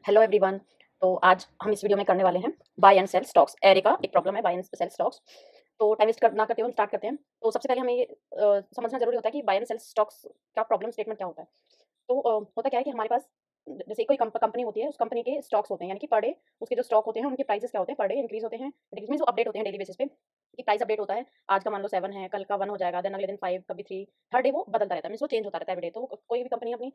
Hello everyone. तो आज हम इस वीडियो में करने वाले हैं buy and sell stocks. Array का एक प्रॉब्लम है बाय एंड सेल स्टॉक्स। तो टाइम वेस्ट ना करते हुए हम स्टार्ट करते हैं। तो सबसे पहले हमें ये समझना जरूरी होता है कि बाय एंड सेल स्टॉक्स का प्रॉब्लम स्टेटमेंट क्या होता है। तो होता क्या है कि हमारे पास जैसे कोई कंपनी होती है, उस कंपनी के स्टॉक्स होते हैं, यानी कि पर डे उसके जो स्टॉक होते हैं उनके प्राइसेस क्या होते हैं, पर डे इंक्रीज होते हैं, डिक्रीज मींस अपडेट होते हैं डेली बेसिस पे कि प्राइस अपडेट होता है। आज का मान लो 7 है, कल का 1 हो जाएगा, देन अगले दिन 5, कभी 3, हर डे वो बदलता रहता है, मींस वो चेंज होता रहता है एवरी डे। तो कोई भी कंपनी अपनी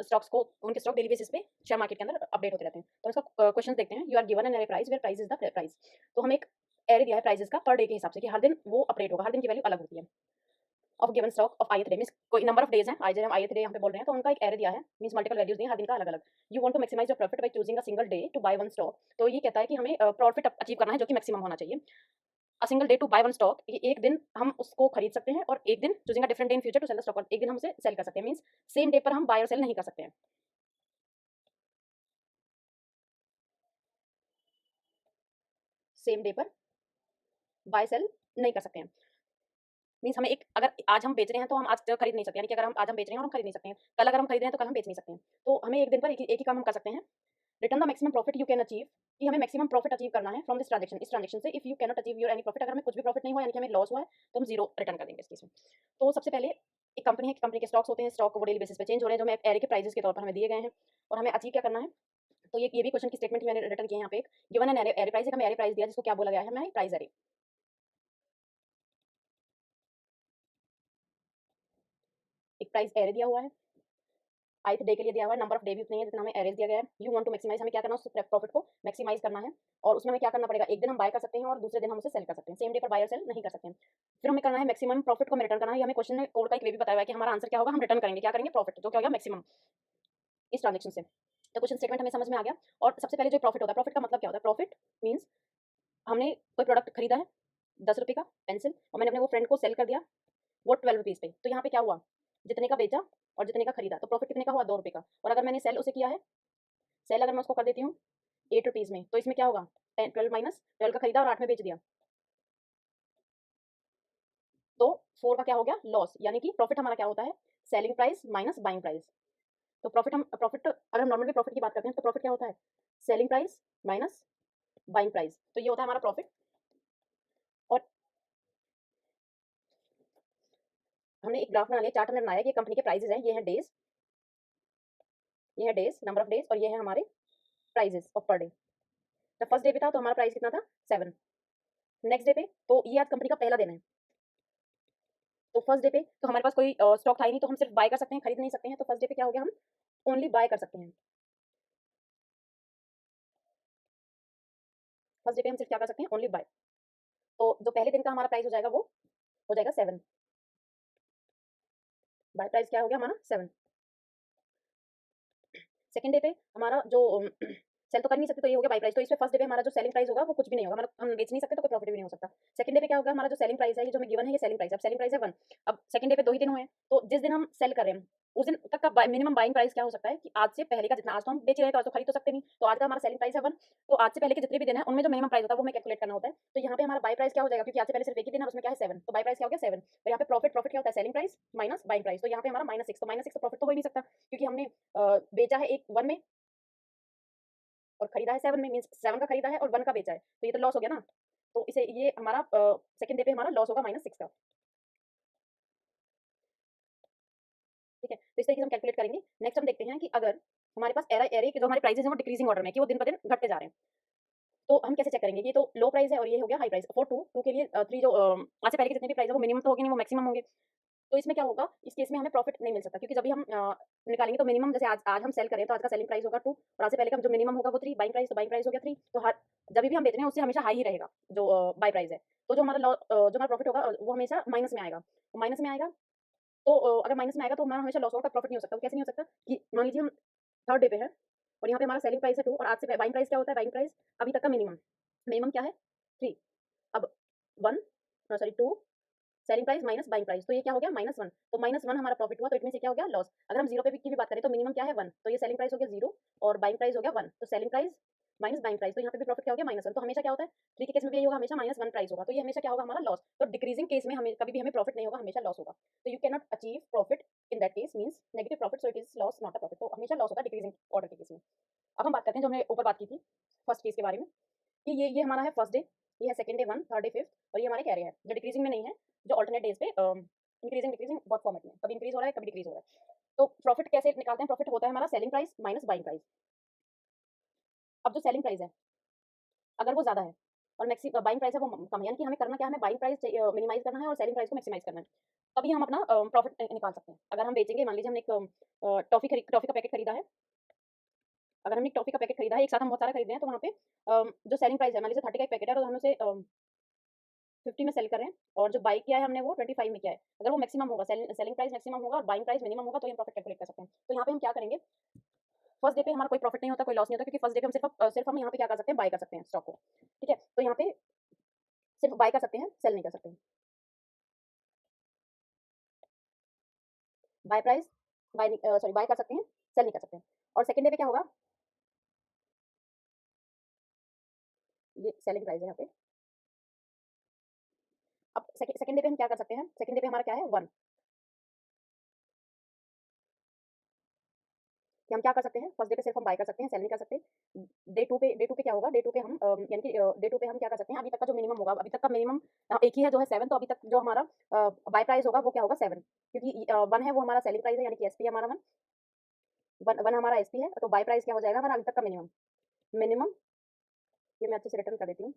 स्टॉक्स को, उनके स्टॉक डेली बेसिस पे शेयर मार्केट के अंदर अपडेट होते रहते हैं। तो इसका क्वेश्चन देखते हैं। You are given an array price where price is the price. तो हमें एक एरे दिया है प्राइसेस का पर डे के हिसाब से कि हर दिन वो अपडेट होगा, हर दिन की वैल्यू अलग होती है। Of given stock of ith day means कोई नंबर ऑफ डेज हैं, आज हम ith डे यहाँ पे बोल रहे हैं, तो उनका एक एरे दिया है, मींस मल्टीपल वैल्यूज दी हैं हर दिन का अलग अलग। You want to maximise your profit by choosing a single day to buy one stock. तो ये कहता है कि हमें प्रॉफिट अचीव करना है जो कि मैक्सिमम होना चाहिए। A single day to buy one stock, ये एक दिन हम उसको खरीद सकते हैं, और एक दिन choosing a different day in future to sell the stock, एक दिन हम उसे सेल कर सकते हैं, मींस सेम डे पर हम बाय और सेल नहीं कर सकते हैं। सेम डे पर बाय सेल नहीं कर सकते हैं, मींस हमें एक, अगर आज हम बेच रहे हैं तो हम आज खरीद नहीं सकते, यानी कि अगर हम आज हम बेच रहे हैं और हम खरीद नहीं सकते हैं, कल अगर हम खरीद रहे हैं तो कल हम बेच नहीं सकते हैं। तो हमें एक दिन पर एक ही काम हम कर सकते हैं। Return the maximum profit you can achieve, कि हमें मैक्सिमम प्रॉफिट अचीव करना है फ्रॉम दिस ट्रांजेक्शन, इस ट्रांजेक्शन से। If you cannot achieve your any profit, अगर हमें कुछ भी प्रॉफिट नहीं हुआ, यानी कि हमें लॉस हुआ है, तो हम जीरो रिटर्न कर देंगे इस केस में। तो सबसे पहले एक कंपनी है, कंपनी के स्टॉक्स होते हैं, स्टॉक वो डेली बेसिस पे चेंज हो रहे हैं, जो हमें एरे के प्राइसेस के तौर पर हमें दिए गए हैं, और हमें अचीव क्या करना है। तो ये भी क्वेश्चन की स्टेटमेंट मैंने रिटर्न किया है यहाँ पे। एक गिवन एन एरे प्राइस, हमें एरे प्राइस दिया जिसको क्या बोला गया है, हमें प्राइस एरे। एक प्राइस एरे दिया हुआ है, ith डे के लिए दिया हुआ है, नंबर ऑफ डे भी उतनी है जितना हमें एरेज दिया गया है। यू वांट टू मैक्सिमाइज, हमें क्या करना है, उस प्रॉफिट को मैक्सिमाइज करना है, और उसमें हमें क्या करना पड़ेगा, एक दिन हम बाय कर सकते हैं और दूसरे दिन हम उसे सेल कर सकते हैं, सेम डे पर बाय और सेल नहीं कर सकते हैं। फिर हमें करना है मैक्सिमम प्रॉफिट को हमें रिटर्न करना है। ये हमें क्वेश्चन में कोड का एक वे भी बताया हुआ है कि हमारा आंसर क्या होगा, हम रिटर्न करेंगे, क्या करेंगे, प्रॉफिट, जो क्या होगा मैक्सिमम इस ट्रांजेक्शन से। तो क्वेश्चन स्टेटमेंट हमें समझ में आ गया। और सबसे पहले जो प्रॉफिट होता है, प्रॉफिट का मतलब क्या होता है, प्रॉफिट मीन्स हमने कोई प्रोडक्ट खरीदा है 10 रुपये का पेंसिल, और मैंने अपने वो फ्रेंड को सेल कर दिया वो 12 रुपीज़ पे। तो यहाँ पे क्या हुआ, जितने का बेचा और जितने का खरीदा, तो प्रॉफिट कितने का हुआ, 2 रुपये का। और अगर मैंने सेल उसे किया है, सेल अगर मैं उसको कर देती हूँ 8 रुपीज़ में, तो इसमें क्या होगा, 12 माइनस 12 का खरीदा और 8 में बेच दिया, तो 4 का क्या हो गया, लॉस। यानी कि प्रॉफिट हमारा क्या होता है, selling price minus buying price. तो प्रॉफिट अगर हम नॉर्मली प्रॉफिट की बात करते हैं, तो प्रॉफिट क्या होता है, selling price minus buying price. तो ये होता है हमारा प्रॉफिट। और हमने एक ग्राफ बना लिया, चार्ट हमने बनाया कि कंपनी के प्राइसेस हैं, ये है डेज, ये है डेज, नंबर ऑफ डेज, और ये है हमारे प्राइसेस ऑफ पर डे। जब फर्स्ट डे पे था तो हमारा प्राइस कितना था, 7। नेक्स्ट डे पे, तो ये आज कंपनी का पहला दिन है, तो फर्स्ट डे पे तो हमारे पास कोई स्टॉक था ही नहीं, तो हम सिर्फ बाय कर सकते हैं, खरीद नहीं सकते हैं। तो फर्स्ट डे पे क्या हो गया, हम ओनली बाय कर सकते हैं। फर्स्ट डे पे हम सिर्फ क्या कर सकते हैं, ओनली बाय। तो जो पहले दिन का हमारा प्राइस हो जाएगा वो हो जाएगा 7। बाय प्राइस क्या हो गया हमारा, 7। सेकंड डे पे हमारा जो सेल तो कर नहीं सकते, तो ये हो गया बाई प्राइस। तो इसमें फर्स्ट डे पे हमारा जो सेलिंग प्राइस होगा वो कुछ भी नहीं होगा, हमारा हम बेच नहीं सकते, तो कोई प्रॉफिट भी नहीं हो सकता। सेकंड डे पे क्या होगा, हमारा जो सेलिंग प्राइस है, ये जो हमें गिवन है, ये सेलिंग प्राइस है। अब सेलिंग प्राइस है 1। अब सेकंड डे पे 2 ही दिन हुए हैं, तो जिस दिन हम सेल कर रहे हैं उस दिन तक का मिनिमम बाइंग प्राइस क्या हो सकता है कि आज से पहले का जितना, आज तो हम बेच रहे हैं तो आज तो खरीद तो सकते नहीं, तो आज का हमारा सेलिंग प्राइस है 1। तो आज से पहले के जितने भी दिन है उनमें जो मिनिमम प्राइस होता है वो हमें कैलकुलेट करना होता है। तो यहाँ पे हमारा बाई प्राइस क्या हो जाएगा, क्योंकि आज से पहले सिर्फ एक ही दिन है, उसमें क्या है 7, तो बाई प्राइस क्या हो गया 7। और यहाँ पे प्रॉफिट प्रॉफिट क्या होता है, selling price minus buying price. तो यहाँ पे हमारा -6, तो -6 तो प्रॉफिट तो हो ही नहीं सकता, क्योंकि हमने बेचा है एक 1 में और खरीदा है 7 में, मीन्स 7 का खरीदा है और 1 का बेचा है, तो ये तो लॉस हो गया ना। तो इसे ये हमारा सेकंड डे पे हमारा लॉस होगा -6 का। ठीक है, तो इस तरीके से हम कैलकुलेट करेंगे। नेक्स्ट हम देखते हैं कि अगर हमारे पास एरे एरे के जो हमारे प्राइसेस हैं वो डिक्रीजिंग ऑर्डर में है, कि वो दिन ब दिन घटते जा रहे हैं, तो हम कैसे चेक करेंगे। ये तो लो प्राइस है और ये हो गया high price. For two two के लिए 3 जो आज से पहले के जितने भी प्राइस है वो मिनिमम तो होंगे नहीं, वो मैक्सिमम होंगे। तो इसमें क्या होगा, इस केस में हमें प्रॉफिट नहीं मिल सकता, क्योंकि जब भी हम निकालेंगे तो मिनिमम, जैसे आज आज हम सेल करें तो आज का सेलिंग प्राइस होगा 2, और आज से पहले का जो मिनिमम होगा वो 3, बाइंग प्राइस, तो बाइंग प्राइस हो गया 3। तो हर जब भी हम बेच रहे हैं उससे हमेशा हाई ही रहेगा जो बाय प्राइस है। तो जो हमारा जो हमारा प्रॉफिट होगा वो हमेशा माइनस में आएगा, माइनस में आएगा। तो अगर माइनस में आएगा तो हमारा हमेशा लॉस होगा, प्रॉफिट नहीं हो सकता। वो कैसे नहीं हो सकता कि मान लीजिए हम थर्ड डे पे है और यहाँ पे हमारा सेलिंग प्राइस है 2, और आज से बाइंग प्राइस क्या होता है, बाइंग प्राइस अभी तक का मिनिमम, मिनिमम क्या है 3। अब 1 sorry 2 selling price minus buying price, तो ये क्या हो गया -1। तो -1 हमारा प्रॉफिट हुआ, तो इट मींस ये क्या हो गया, लॉस। अगर हम जीरो पे की भी बात करें तो मिनिमम क्या है 1, तो ये सेलिंग प्राइस हो गया 0 और बाइंग प्राइस हो गया 1, तो selling price minus buying price, तो यहाँ पे भी प्रॉफिट क्या हो गया -1। तो हमेशा क्या होता है, 3 के केस में भी यही होगा, हमेशा -1 प्राइस होगा, तो ये हमेशा क्या होगा हमारा लॉस। तो डिक्रीजिंग केस में हमें कभी भी हमें प्रॉफिट नहीं होगा, हमेशा लॉस होगा। तो you can not achieve profit in that case means negative profit, so it is loss not a profit. तो हमेशा लॉस होता है डिक्रीजिंग ऑर्डर के केस में। अब हम बात करते हैं जो हमने ऊपर बात की थी फर्स्ट केस के बारे में, कि ये हमारा है फर्स्ट डे, ये है second day 1, third day 5th, और ये हमारे कैरे है जो डिक्रीजिंग में नहीं है, जो अल्टरनेट डेज पे इंक्रीजिंग डिक्रीजिंग बहुत फॉर्मेट में कभी इंक्रीज हो रहा है कभी डिक्रीज हो रहा है। तो प्रॉफिट कैसे निकालते हैं? प्रॉफिट होता है हमारा selling price minus buying price. अब जो सेलिंग प्राइस है अगर वो ज़्यादा है और बाइंग प्राइस है वो कम है, यानी कि हमें करना क्या है, हमें बाइंग प्राइस मिनिमाइज करना है और सेलिंग प्राइस को मैक्सिमाइज करना है, तभी हम अपना प्रॉफिट निकाल सकते हैं। अगर हम बेचेंगे, मान लीजिए हमने एक टॉफ़ी का पैकेट खरीदा है, अगर हमने एक टॉफ़ी का पैकेट खरीदा है, एक साथ हम बहुत सारा खरीद रहे हैं, तो वहाँ पे जो सेलिंग प्राइस है, मान लीजिए 30 का एक पैकेट है, तो हम उसे 50 में सेल कर रहे हैं, और जो बाई किया है हमने वो 25 में किया है। अगर वो मैक्सिमम होगा, सेलिंग प्राइस मैक्सिमम होगा और बाइंग प्राइस मिनिमम होगा, तो हम प्रॉफिट कैलकुलेट कर सकते हैं। तो यहाँ पे हम क्या करेंगे, फर्स्ट डे पे हमारा कोई प्रॉफिट नहीं होता, कोई लॉस नहीं होता, क्योंकि फर्स्ट डे पे हम सिर्फ हम यहाँ पे क्या कर सकते हैं, बाय कर सकते हैं स्टॉक को। ठीक है, तो यहाँ पे सिर्फ बाय कर सकते हैं, सेल नहीं कर सकते हैं। बाय कर सकते हैं, सेल नहीं कर सकते हैं। और सेकंड डे पे क्या होगा, ये सेलिंग प्राइस है यहाँ पे। अब सेकंड डे पे हम क्या कर सकते हैं, सेकंड डे पे हमारा क्या है 1, कि हम क्या कर सकते हैं, फर्स्ट डे पे सिर्फ हम बाय कर सकते हैं, सेल नहीं कर सकते। डे टू पे क्या होगा, डे टू पे हम यानी कि डे टू पे हम क्या कर सकते हैं, अभी तक का जो मिनिमम होगा, अभी तक का मिनिमम एक ही है जो है 7, तो अभी तक जो हमारा बाय प्राइस होगा वो क्या होगा 7, क्योंकि 1 है वो हमारा सेलिंग प्राइस है, यानी कि एसपी हमारा 1 हमारा एसपी है, तो बाय प्राइस क्या हो जाएगा हमारा अभी तक का मिनिमम। मिनिमम, ये मैं अच्छे से रिटर्न कर देती हूँ,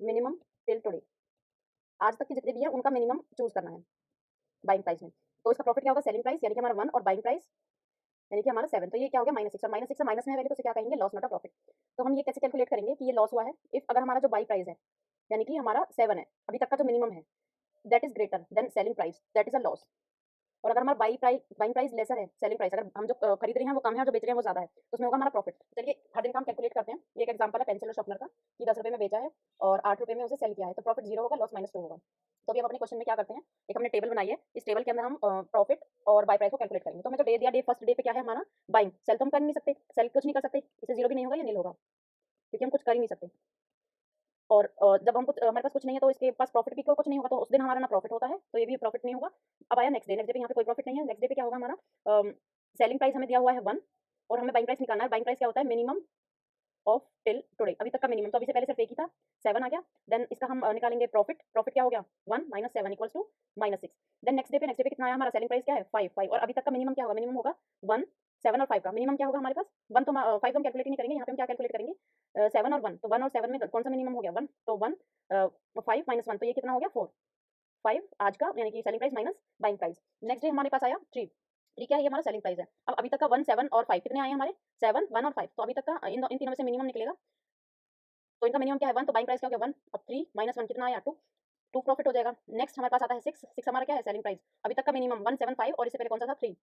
मिनिमम टिल टुडे, आज तक के जितने भी हैं उनका मिनिमम चूज करना है बाइंग प्राइस में। तो इसका प्रॉफिट क्या होगा, सेलिंग प्राइस यानी कि हमारा 1 और बाइंग प्राइस यानी कि हमारा 7, तो ये क्या हो गया -6, और -6 माइनस में है वैल्यू, तो उसे क्या कहेंगे, लॉस नॉट अ प्रॉफिट। तो हम ये कैसे कैलकुलेट करेंगे कि ये लॉस हुआ है, इफ अगर हमारा जो बाई प्राइस है यानी कि हमारा 7 है, अभी तक का जो मिनिमम है, that is greater than selling price, that is a loss. और अगर हमारा बाइंग प्राइस लेसर है सेलिंग प्राइस, अगर हम जो खरीद रहे हैं वो कम है और जो बेच रहे हैं वो ज्यादा है, तो उसमें होगा हमारा प्रॉफिट। चलिए हर दिन का हम कैलकुलेट करते हैं। ये एक एग्जांपल है पेंसिल और शार्पनर का, कि 10 रुपये में बेचा है और 8 रुपये में उसे सेल किया है, तो प्रॉफिट 0 होगा, लॉस -2 होगा। तो अभी हम अपने क्वेश्चन में क्या करते हैं, एक हमने टेबल बनाई है, इस टेबल के अंदर हम प्रॉफिट और बाय प्राइस को कैलकुलेट करेंगे। तो हमें जो डे दिया, डे फर्स्ट डे पे क्या है हमारा बाइंग, सेल तो हम कर नहीं सकते, सेल कुछ नहीं कर सकते, इसे 0 भी नहीं होगा या नील होगा, क्योंकि हम कुछ कर ही नहीं सकते। और जब हम कुछ हमारे पास कुछ नहीं है, तो इसके पास प्रॉफिट भी कुछ नहीं होगा, तो उस दिन हमारा ना प्रॉफिट होता है, तो ये भी प्रॉफिट नहीं होगा। अब आया नेक्स्ट डे, नेक्स्ट डे पे यहाँ पे कोई प्रॉफिट नहीं है, नेक्स्ट डे पे क्या होगा हमारा, सेलिंग प्राइस हमें दिया हुआ है 1, और हमें बाइंग प्राइस निकालना है। बाइंग प्राइस क्या होता है, मिनिमम ऑफ टिल टुडे, अभी तक का मिनिमम, तो अभी से पहले सिर्फ एक ही था, 7 आ गया। देन इसका हम निकालेंगे प्रॉफिट, प्रॉफिट क्या हो गया 1 - 7 equals to -6। Then next day पे कितना आया, हमारा सेलिंग प्राइस क्या है 5, और अभी तक का मिनिमम क्या होगा, मिनिमम होगा 1, 7 और 5 का मिनिमम क्या होगा हमारे पास 1, तो 5 हम कैलकुलेट नहीं करेंगे, यहाँ पे हम क्या कैलकुलेट करेंगे 7 और 1, तो 1 और 7 में कौन सा मिनिमम हो गया 1, तो 1 5 - 1, तो ये कितना हो गया 4, 5 आज का, यानी कि selling price minus buying price. Next day हमारे पास आया 3, क्या है, ये हमारा सेलिंग प्राइस है। अब अभी तक का 1, 7 और 5 कितने आए हमारे 7, 1 और 5, तो अभी तक का इन तीनों में से मिनिमम निकलेगा, तो इनका मिनिमम क्या है 1, तो बाइंग प्राइस क्या हो गया 1, अब 3 - 1 कितना आया 2, 2 प्रॉफिट हो जाएगा। नेक्स्ट हमारे पास आता है 6, 6 हमारा क्या है सेलिंग प्राइस, अभी तक का मिनिमम 1, 7, 5, और इससे पहले कौन सा था 3,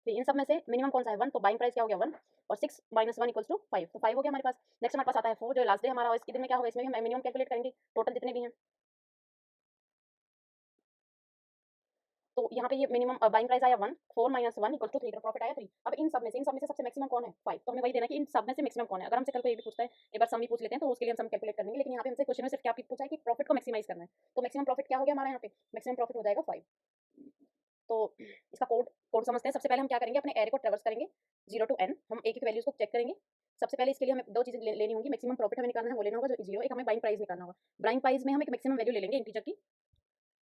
3, इन सब में से मिनिमम कौन सा है 1, तो बाइंग प्राइस क्या हो गया 1, और 6 - 1 इक्वल्स टू 5, तो 5 हो गया हमारे पास। नेक्स्ट हमारे पास आता है 4, जो लास्ट डे हमारा, और इसके दिन में क्या होगा, इसमें भी हम मिनिमम कैलकुलेट करेंगे टोटल जितने भी हैं, तो यहाँ पे ये मिनिमम बाइंग प्राइस आया 1, 4 - 1 इक्वल टू 3, तो प्रॉफिट आया 3। अब इन सब में से सबसे मैक्सिमम कौन है 5, तो हमें वही देना है कि इन सब में से मैक्सिमम कौन है। अगर हमसे कल को ये भी पूछता है, एक बार सम भी पूछ लेते हैं, तो उसके लिए हम सम कैलकुलेट कर लेंगे, लेकिन यहाँ पे हमसे क्वेश्चन में सिर्फ क्या पूछा है कि प्रॉफिट को मैक्सिमाइज करना है, तो मैक्सिमम प्रॉफिट क्या हो गया हमारा यहाँ पे, मैक्सिमम प्रॉफिट हो जाएगा 5। तो इसका कोड कोड समझते हैं। सबसे पहले हम क्या करेंगे, अपने एरे को ट्रेवर्स करेंगे 0 टू n, हम एक एक वैल्यूज को चेक करेंगे। सबसे पहले इसके लिए हमें दो चीजें लेनी होंगी, मैक्सिमम प्रॉफिट हमें निकालना है, वो लेना होगा जो 0, एक हमें बाइंग प्राइस निकालना होगा। बाइंग प्राइस में हम एक मैक्सिमम वैल्यू ले लेंगे इंटीजर की,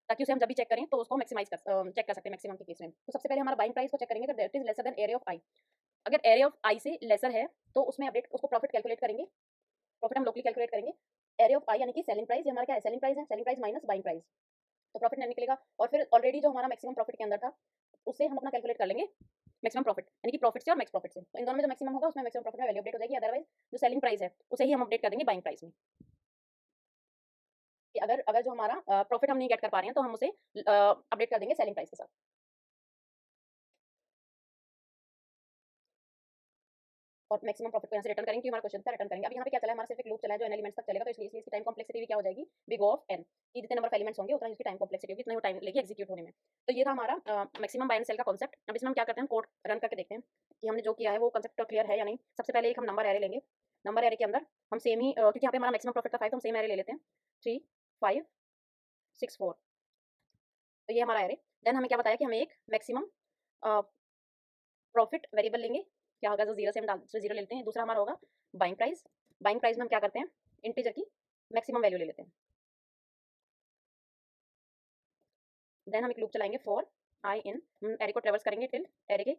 ताकि उसे हम जब भी चेक करें तो उसको चेक कर सकते हैं मैक्सिमम के केस में। तो सबसे पहले हमारा बाइंग प्राइस को चेक करेंगे, तो that is lesser than array of I. अगर एरे ऑफ आई से लेसर है, तो उसमें अपडेट उसको प्रॉफिट कैलकुलेट करेंगे, प्रॉफिट हम लोकली कैलकुलेट करेंगे। एरे ऑफ आई यानी कि सेलिंग प्राइस, ये हमारा क्या है सेलिंग प्राइस है, selling price minus buying price, तो प्रॉफिट नहीं निकलेगा। और फिर ऑलरेडी जो हमारा मैक्सिमम प्रॉफिट के अंदर था, उससे हम अपना कैलकुलेट कर लेंगे मैक्सिमम प्रॉफिट, यानी कि प्रॉफिट से और मैक्स प्रॉफिट से, तो इन दोनों में जो मैक्सिमम होगा उसमें मैक्सिमम प्रॉफिट में वैल्यू अपडेट हो जाएगी। अदरवाइज जो सेलिंग प्राइस है उसे ही हम अपडेट कर देंगे बाइंग प्राइस में, कि अगर अगर जो हमारा प्रॉफिट हम नहीं गेट कर पा रहे हैं, तो हम उसे अपडेट कर देंगे सेलिंग प्राइस के साथ। और मैक्सिमम प्रॉफिट को यहाँ से रिटर्न करेंगे, कि हमारा क्वेश्चन था रिटर्न करेंगे। अब यहाँ पे क्या चला है, हमारा सिर्फ एक लूप चला है जो n एलिमेंट्स तक चलेगा, तो इसलिए इसकी टाइम कॉम्प्लेक्सिटी भी क्या हो जाएगी, बिग O ऑफ n, कि जितने नंबर ऑफ एलिमेंट्स होंगे उतना इसकी टाइम कॉम्प्लेक्सिटी होगी, इतना ही टाइम लेगी एग्जीक्यूट होने में। तो ये था हमारा मैक्सिमम बाय एंड सेल का कॉन्सेप्ट। अब इसमें हम क्या करते हैं, कोड रन करके देखते हैं कि हमने जो किया है वो कॉन्सेप्ट क्लियर है या नहीं। सबसे पहले एक हम नंबर एरे लेंगे, नंबर एरे के अंदर हम सेम ही क्योंकि यहाँ पे हमारा मैक्सिमम प्रॉफिट था 5, तो हम सेम एरे ले लेते हैं 3, 5, 6, 4, तो ये हमारा एरे। देन हमें क्या बताया कि हमें एक मैक्सिमम प्रॉफिट वेरिएबल लेंगे, क्या होगा, जो जीरो से हम डाल से जीरो लेते हैं। दूसरा हमारा होगा बाइंग प्राइस। बाइंग प्राइस में हम क्या करते हैं, इंटीजर की मैक्सिमम वैल्यू ले लेते हैं। देन हम एक लूप चलाएंगे फॉर आई इन, हम एरे को ट्रेवर्स करेंगे टिल एरे के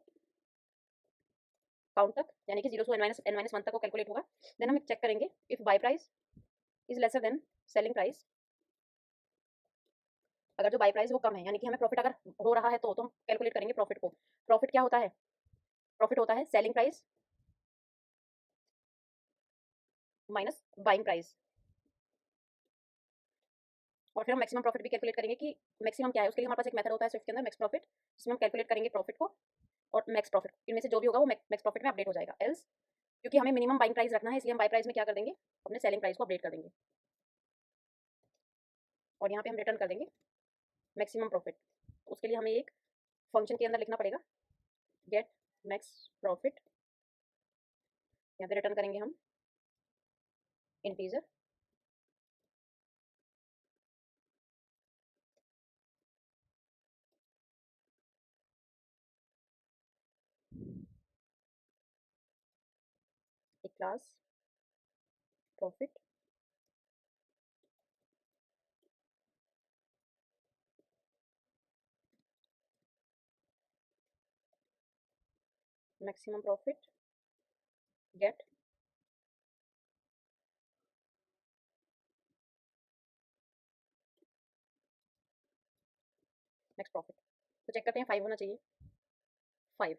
काउंट तक, यानी कि जीरो से n-1 तक वो कैलकुलेट होगा। देन हम चेक करेंगे if bye price is lesser then selling price. अगर जो बाय प्राइस वो कम है, यानी कि हमें प्रॉफिट अगर हो रहा है तो हम कैलकुलेट करेंगे प्रॉफिट को। प्रॉफिट क्या होता है, प्रॉफिट होता है selling price minus buying price. और फिर हम मैक्सिमम प्रॉफिट भी कैलकुलेट करेंगे कि मैक्सिमम क्या है। उसके लिए हमारे पास एक मेथड होता है स्विफ्ट के अंदर, मैक्स प्रॉफिट, जिसमें हम कैलकुलेट करेंगे प्रॉफिट को और मैक्स प्रॉफिट, इनमें से जो भी होगा वो मैक्स प्रॉफिट में अपडेट हो जाएगा। एल्स, क्योंकि हमें मिनिमम बाइंग प्राइस रखना है, इसलिए हम बाय प्राइस में क्या कर देंगे, अपने सेलिंग प्राइस को अपडेट कर देंगे और यहाँ पे हम रिटर्न कर देंगे मैक्सिमम प्रॉफिट। उसके लिए हमें एक फंक्शन के अंदर लिखना पड़ेगा गेट मैक्स प्रॉफिट। यहाँ पे रिटर्न करेंगे हम इंटीजर एक class profit maximum profit get max profit. तो चेक करते हैं 5 होना चाहिए, 5।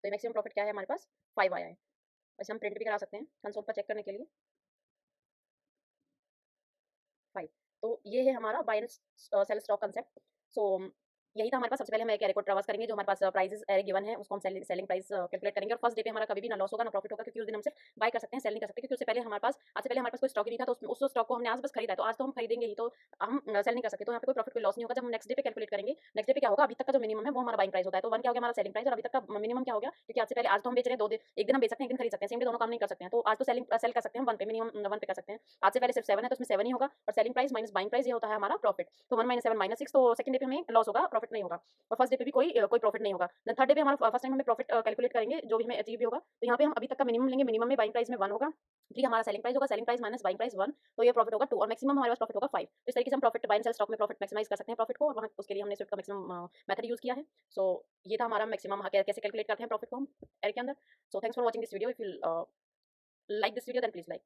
तो मैक्सिमम प्रॉफिट क्या है हमारे पास, 5 आया है। वैसे हम प्रिंट भी करा सकते हैं कंसोल पर चेक करने के लिए, 5। तो ये है हमारा buy and sell stock concept. So यही था हमारे पास। सबसे पहले हम एक एरे को ट्रावर्स करेंगे, जो हमारे पास प्राइसेस एरे गिवन है उसको हम सेलिंग प्राइस कैलकुलेट करेंगे। और फर्स्ट डे पे हमारा कभी भी ना लॉस होगा ना प्रॉफिट होगा, क्योंकि उस दिन हम सिर्फ बाय कर सकते हैं, सेल नहीं कर सकते, क्योंकि उससे पहले हमारे पास, आज से पहले हमारे पास कोई स्टॉक ही नहीं था। तो उस स्टॉक को हमने आज बस खरीदा है, तो आज तो हम खरीदेंगे ही, तो हम सेल नहीं कर सकते। तो यहाँ पे कोई प्रॉफिट कोई लॉस नहीं होगा। जब हम नेक्स्ट डे पे कैलकुलेट करेंगे, नेक्स्ट डे पे क्या होगा, अभी तक का जो मिनिमम है वो हमारा बाइंग प्राइस होता है। तो 1 क्या हो गया हमारा सेलिंग प्राइस, और अभी तक का मिनिमम क्या हो गया, क्योंकि आज से पहले, आज तो हम बेच रहे हैं 2 दिन, एक दिन हम बेच सकते हैं, एक दिन खरीद सकते हैं, सेम डे दोनों काम नहीं कर सकते हैं। तो आज तो सेल कर सकते हैं हम 1 पे, मिनिमम 1 पे कर सकते हैं। आज से पहले सिर्फ 7 है तो उसमें 7 ही होगा, और selling price minus buying price ये होता है हमारा प्रॉफिट। तो 1 - 7 - 6, तो सेकंड डे पे हमें लॉस होगा, प्रॉफिट नहीं होगा। और फर्स्ट डे पे भी कोई प्रॉफिट नहीं होगा। देन थर्ड डे पे हमारा फर्स्ट टाइम हमें प्रॉफिट कैलकुलेट करेंगे, जो भी हमें अचीव भी होगा। तो यहाँ पे हम अभी तक का मिनिमम लेंगे, मिनिमम में बाइंग प्राइस में 1 होगा, ठीक है, हमारा सेलिंग प्राइस होगा, selling price minus buying price 1, तो ये प्रॉफिट होगा 2, और मैक्सिमम हमारे पास प्रॉफिट होगा 5। तो इस तरीके से हम profit buy and sell stock में प्रॉफिट मैक्सिमाइज कर सकते हैं प्रॉफिट को, और वहाँ उसके लिए हमने स्विफ्ट का मैक्सिमम मेथड यूज किया है। सो ये था हमारा मैक्सिमम, कैसे कैलकुलेट करते हैं प्रॉफिट को हम एरे के अंदर। So thanks for watching this video. If you like this video then please like.